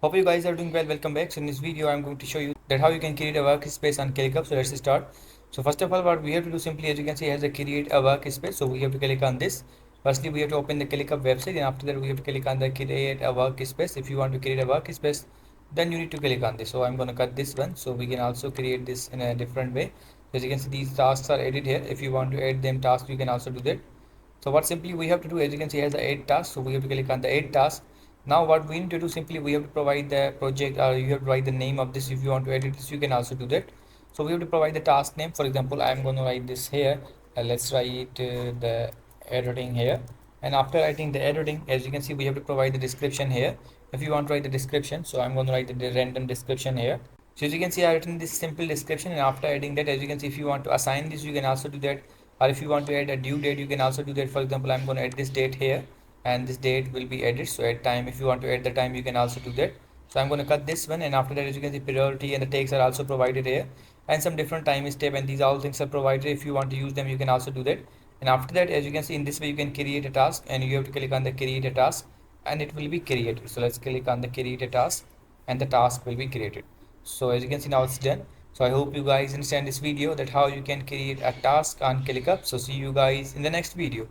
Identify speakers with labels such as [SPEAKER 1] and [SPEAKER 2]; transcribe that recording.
[SPEAKER 1] Hope you guys are doing well. Welcome back. So in this video, I'm going to show you that how you can create a workspace on Clickup. So let's start. So first of all, what we have to do simply, as you can see, has a create a workspace. So we have to click on this. Firstly, we have to open the Clickup website, and after that, we have to click on the create a workspace. If you want to create a workspace, then you need to click on this. So I'm going to cut this one. So we can also create this in a different way. As you can see, these tasks are added here. If you want to add them tasks, you can also do that. So what simply we have to do, as you can see, has the 8 tasks. So we have to click on the 8 tasks. Now what we need to do, simply we have to provide the project, or you have to write the name of this. If you want to edit this, you can also do that. So we have to provide the task name. For example, I am going to write this here. Let's write the editing here. And after writing the editing, as you can see, we have to provide the description here. If you want to write the description, so I'm going to write the random description here. So as you can see, I have written this simple description, and after adding that, as you can see, if you want to assign this, you can also do that. Or if you want to add a due date, you can also do that. For example, I'm going to add this date here, and this date will be added. So at time, if you want to add the time, you can also do that. So I'm going to cut this one, and after that, as you can see, priority and the tags are also provided here, and some different time step, and these all things are provided. If you want to use them, you can also do that. And after that, as you can see, in this way, you can create a task, and you have to click on the create a task, and it will be created. So let's click on the create a task, and the task will be created. So as you can see, now it's done. So I hope you guys understand this video, that how you can create a task on ClickUp. So see you guys in the next video.